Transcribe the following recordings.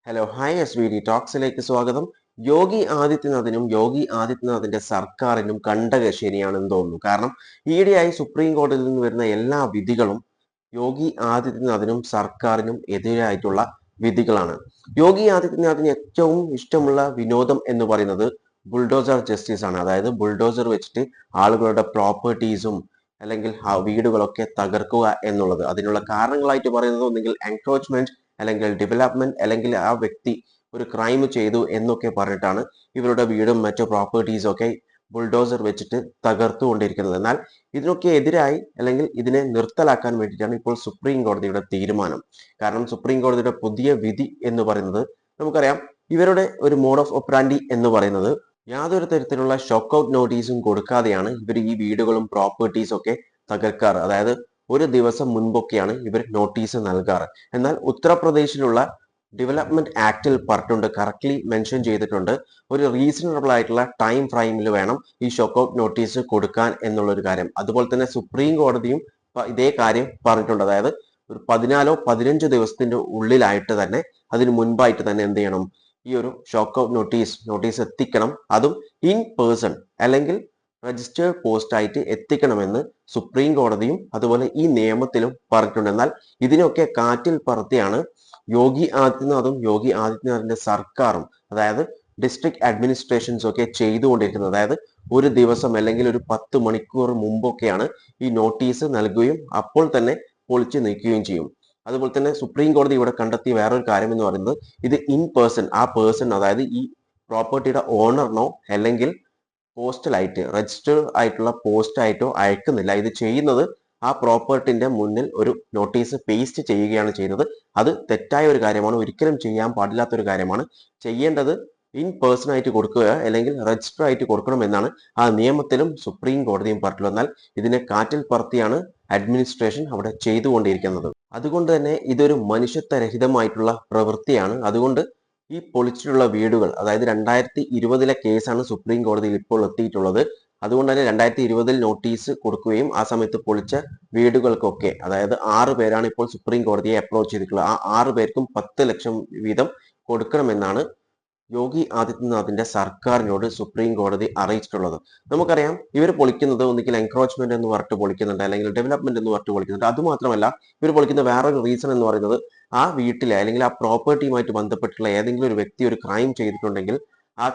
Hello hi SVD ടോക്സിലേക്ക് സ്വാഗതം. യോഗി ആദിത്യനാഥിന്റെ സർക്കാരിനും കണ്ടകശേരിയാണെന്ന് തോന്നുന്നു. കാരണം ഈയിടെയായി സുപ്രീം കോടതിയിൽ നിന്ന് വരുന്ന എല്ലാ വിധികളും യോഗി ആദിത്യനാഥിനും സർക്കാരിനും എതിരായിട്ടുള്ള വിധികളാണ്. യോഗി ആദിത്യനാഥിന് ഏറ്റവും ഇഷ്ടമുള്ള വിനോദം എന്ന് പറയുന്നത് ബുൾഡോസർ ജസ്റ്റിസ് ആണ്. അതായത് ബുൾഡോസർ വെച്ചിട്ട് ആളുകളുടെ പ്രോപ്പർട്ടീസും അല്ലെങ്കിൽ വീടുകളൊക്കെ തകർക്കുക എന്നുള്ളത്. അതിനുള്ള കാരണങ്ങളായിട്ട് പറയുന്നത് ഒന്നുകിൽ എൻക്രോച്ച്മെന്റ്, അല്ലെങ്കിൽ ഡെവലപ്മെന്റ്, അല്ലെങ്കിൽ ആ വ്യക്തി ഒരു ക്രൈം ചെയ്തു എന്നൊക്കെ പറഞ്ഞിട്ടാണ് ഇവരുടെ വീടും മറ്റു പ്രോപ്പർട്ടീസും ഒക്കെ ബുൾഡോസർ വെച്ചിട്ട് തകർത്തുകൊണ്ടിരിക്കുന്നത്. എന്നാൽ ഇതിനൊക്കെ എതിരായി അല്ലെങ്കിൽ ഇതിനെ നിർത്തലാക്കാൻ വേണ്ടിയിട്ടാണ് ഇപ്പോൾ സുപ്രീം കോടതിയുടെ തീരുമാനം. കാരണം സുപ്രീം കോടതിയുടെ പുതിയ വിധി എന്ന് പറയുന്നത് നമുക്കറിയാം, ഇവരുടെ ഒരു മോഡ് ഓഫ് ഓപ്പറാൻഡി എന്ന് പറയുന്നത് യാതൊരു തരത്തിലുള്ള ഷോക്ക് ഔട്ട് നോട്ടീസും കൊടുക്കാതെയാണ് ഇവർ ഈ വീടുകളും പ്രോപ്പർട്ടീസും ഒക്കെ തകർക്കാറ്. അതായത് ഒരു ദിവസം മുൻപൊക്കെയാണ് ഇവർ നോട്ടീസ് നൽകാറ്. എന്നാൽ ഉത്തർപ്രദേശിലുള്ള ഡെവലപ്മെന്റ് ആക്ടിൽ പറഞ്ഞിട്ടുണ്ട്, കറക്റ്റ്ലി മെൻഷൻ ചെയ്തിട്ടുണ്ട്, ഒരു റീസണബിൾ ആയിട്ടുള്ള ടൈം ഫ്രെയിമിൽ വേണം ഈ ഷോക്ക് ഔട്ട് നോട്ടീസ് കൊടുക്കാൻ എന്നുള്ളൊരു കാര്യം. അതുപോലെ തന്നെ സുപ്രീം കോടതിയും ഇതേ കാര്യം പറഞ്ഞിട്ടുണ്ട്. അതായത് ഒരു 14-15 ദിവസത്തിന്റെ ഉള്ളിലായിട്ട് തന്നെ, അതിന് മുൻപായിട്ട് തന്നെ എന്ത് ചെയ്യണം, ഈ ഒരു ഷോക്ക് ഔട്ട് നോട്ടീസ് എത്തിക്കണം. അതും ഇൻ പേഴ്സൺ അല്ലെങ്കിൽ രജിസ്റ്റേർഡ് പോസ്റ്റ് ആയിട്ട് എത്തിക്കണമെന്ന് സുപ്രീം കോടതിയും അതുപോലെ ഈ നിയമത്തിലും പറഞ്ഞിട്ടുണ്ട്. എന്നാൽ ഇതിനൊക്കെ കാറ്റിൽ പറത്തിയാണ് യോഗി ആദിത്യനാഥിന്റെ സർക്കാരും, അതായത് ഡിസ്ട്രിക്ട് അഡ്മിനിസ്ട്രേഷൻസ് ഒക്കെ ചെയ്തുകൊണ്ടിരിക്കുന്നത്. അതായത് ഒരു ദിവസം അല്ലെങ്കിൽ ഒരു 10 മണിക്കൂർ മുമ്പൊക്കെയാണ് ഈ നോട്ടീസ് നൽകുകയും അപ്പോൾ തന്നെ പൊളിച്ചു നീക്കുകയും ചെയ്യും. അതുപോലെ തന്നെ സുപ്രീം കോടതി ഇവിടെ കണ്ടെത്തിയ വേറൊരു കാര്യം എന്ന് പറയുന്നത്, ഇത് ഇൻ പേഴ്സൺ, ആ പേഴ്സൺ അതായത് ഈ പ്രോപ്പർട്ടിയുടെ ഓണറിനോ അല്ലെങ്കിൽ പോസ്റ്റലായിട്ട് രജിസ്റ്റേർഡ് ആയിട്ടുള്ള പോസ്റ്റ് ആയിട്ടോ അയക്കുന്നില്ല. ഇത് ചെയ്യുന്നത് ആ പ്രോപ്പർട്ടിന്റെ മുന്നിൽ ഒരു നോട്ടീസ് പേസ്റ്റ് ചെയ്യുകയാണ് ചെയ്യുന്നത്. അത് തെറ്റായ ഒരു കാര്യമാണ്, ഒരിക്കലും ചെയ്യാൻ പാടില്ലാത്ത ഒരു കാര്യമാണ്. ചെയ്യേണ്ടത് ഇൻ പേഴ്സൺ ആയിട്ട് കൊടുക്കുക അല്ലെങ്കിൽ രജിസ്റ്റർ ആയിട്ട് കൊടുക്കണം എന്നാണ് ആ നിയമത്തിലും സുപ്രീം കോടതിയും പറഞ്ഞിട്ടുള്ളത്. എന്നാൽ ഇതിനെ കാറ്റിൽ പറത്തിയാണ് അഡ്മിനിസ്ട്രേഷൻ അവിടെ ചെയ്തുകൊണ്ടിരിക്കുന്നത്. അതുകൊണ്ട് തന്നെ ഇതൊരു മനുഷ്യത്വരഹിതമായിട്ടുള്ള പ്രവൃത്തിയാണ്. അതുകൊണ്ട് ഈ പൊളിച്ചിട്ടുള്ള വീടുകൾ, അതായത് 2020 കേസാണ് സുപ്രീം കോടതിയിൽ ഇപ്പോൾ എത്തിയിട്ടുള്ളത്. അതുകൊണ്ട് തന്നെ 2020 നോട്ടീസ് കൊടുക്കുകയും ആ സമയത്ത് പൊളിച്ച വീടുകൾക്കൊക്കെ, അതായത് 6 പേരാണ് ഇപ്പോൾ സുപ്രീം കോടതിയെ അപ്രോച്ച് ചെയ്തിട്ടുള്ളത്. ആ 6 പേർക്കും 10 ലക്ഷം വീതം കൊടുക്കണമെന്നാണ് യോഗി ആദിത്യനാഥിന്റെ സർക്കാരിനോട് സുപ്രീം കോടതി അറിയിച്ചിട്ടുള്ളത്. നമുക്കറിയാം, ഇവർ പൊളിക്കുന്നത് ഒന്നുകിൽ എൻക്രോച്ച്മെന്റ് എന്ന് പറഞ്ഞിട്ട് പൊളിക്കുന്നുണ്ട്, അല്ലെങ്കിൽ ഡെവലപ്മെന്റ് എന്ന് പറഞ്ഞിട്ട് പൊളിക്കുന്നുണ്ട്. അതുമാത്രമല്ല, ഇവർ പൊളിക്കുന്ന വേറൊരു റീസൺ എന്ന് പറയുന്നത്, ആ വീട്ടിലെ അല്ലെങ്കിൽ ആ പ്രോപ്പർട്ടിയുമായിട്ട് ബന്ധപ്പെട്ടുള്ള ഏതെങ്കിലും ഒരു വ്യക്തി ഒരു ക്രൈം ചെയ്തിട്ടുണ്ടെങ്കിൽ ആ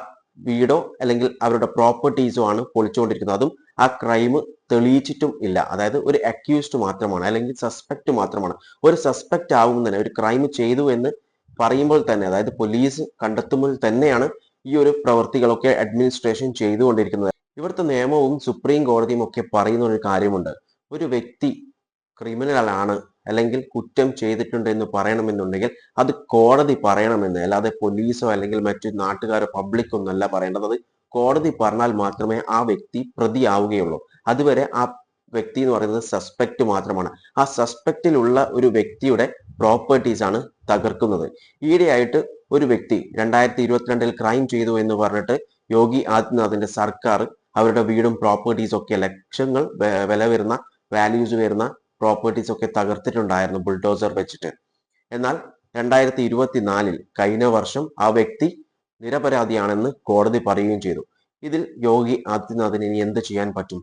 വീടോ അല്ലെങ്കിൽ അവരുടെ പ്രോപ്പർട്ടീസോ ആണ് പൊളിച്ചുകൊണ്ടിരിക്കുന്നത്. അതും ആ ക്രൈം തെളിയിച്ചിട്ടും ഇല്ല. അതായത് ഒരു അക്യൂസ്ഡ് മാത്രമാണ് അല്ലെങ്കിൽ സസ്പെക്ട് മാത്രമാണ്. ഒരു സസ്പെക്ട് ആവുമ്പോൾ തന്നെ, ഒരു ക്രൈം ചെയ്തു എന്ന് പറയുമ്പോൾ തന്നെ, അതായത് പോലീസ് കണ്ടെത്തുമ്പോൾ തന്നെയാണ് ഈ ഒരു പ്രവൃത്തികളൊക്കെ അഡ്മിനിസ്ട്രേഷൻ ചെയ്തുകൊണ്ടിരിക്കുന്നത്. ഇവിടുത്തെ നിയമവും സുപ്രീം കോടതിയും ഒക്കെ പറയുന്ന ഒരു കാര്യമുണ്ട്, ഒരു വ്യക്തി ക്രിമിനൽ ആണ് അല്ലെങ്കിൽ കുറ്റം ചെയ്തിട്ടുണ്ട് എന്ന് പറയണമെന്നുണ്ടെങ്കിൽ അത് കോടതി പറയണമെന്ന്, അല്ലാതെ പോലീസോ അല്ലെങ്കിൽ മറ്റു നാട്ടുകാരോ പബ്ലിക് ഒന്നല്ല പറയേണ്ടത്. അത് കോടതി പറഞ്ഞാൽ മാത്രമേ ആ വ്യക്തി പ്രതിയാവുകയുള്ളൂ. അതുവരെ ആ വ്യക്തി എന്ന് പറയുന്നത് സസ്പെക്ട് മാത്രമാണ്. ആ സസ്പെക്റ്റിലുള്ള ഒരു വ്യക്തിയുടെ പ്രോപ്പർട്ടീസ് ആണ് തകർക്കുന്നത്. ഈയിടെയായിട്ട് ഒരു വ്യക്തി 2022 ക്രൈം ചെയ്തു എന്ന് പറഞ്ഞിട്ട് യോഗി ആദിത്യനാഥിന്റെ സർക്കാർ അവരുടെ വീടും പ്രോപ്പർട്ടീസ് ഒക്കെ ലക്ഷങ്ങൾ വില വരുന്ന, വാല്യൂസ് വരുന്ന പ്രോപ്പർട്ടീസ് ഒക്കെ തകർത്തിട്ടുണ്ടായിരുന്നു ബുൾഡോസർ വെച്ചിട്ട്. എന്നാൽ 2024 കഴിഞ്ഞ വർഷം ആ വ്യക്തി നിരപരാധിയാണെന്ന് കോടതി പറയുകയും ചെയ്തു. ഇതിൽ യോഗി ആദിത്യനാഥിന് ഇനി എന്ത് ചെയ്യാൻ പറ്റും?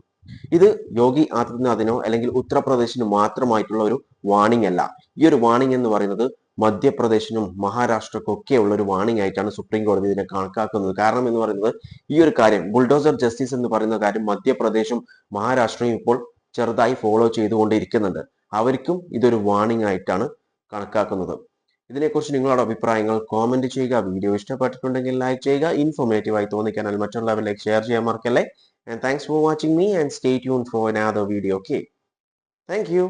ഇത് യോഗി ആദിത്യനാഥിനോ അല്ലെങ്കിൽ ഉത്തർപ്രദേശിന് മാത്രമായിട്ടുള്ള ഒരു വാണിംഗ് അല്ല. ഈ ഒരു വാണിംഗ് എന്ന് പറയുന്നത് മധ്യപ്രദേശിനും മഹാരാഷ്ട്രക്കും ഒക്കെ ഉള്ള ഒരു വാണിംഗ് ആയിട്ടാണ് സുപ്രീം കോടതി ഇതിനെ കണക്കാക്കുന്നത്. കാരണം എന്ന് പറയുന്നത്, ഈ ഒരു കാര്യം ബുൾഡോസർ ജസ്റ്റിസ് എന്ന് പറയുന്ന കാര്യം മധ്യപ്രദേശും മഹാരാഷ്ട്രയും ഇപ്പോൾ ചെറുതായി ഫോളോ ചെയ്തുകൊണ്ടിരിക്കുന്നുണ്ട്. അവർക്കും ഇതൊരു വാണിംഗ് ആയിട്ടാണ് കണക്കാക്കുന്നത്. ഇതിനെക്കുറിച്ച് നിങ്ങളുടെ അഭിപ്രായങ്ങൾ കോമെന്റ് ചെയ്യുക. വീഡിയോ ഇഷ്ടപ്പെട്ടിട്ടുണ്ടെങ്കിൽ ലൈക്ക് ചെയ്യുക. ഇൻഫോർമേറ്റീവ് ആയി തോന്നിക്കാനാൽ മറ്റുള്ളവരിലേക്ക് ഷെയർ ചെയ്യാൻ മറക്കല്ലേ. And thanks for watching me, and stay tuned for another video. Okay, thank you.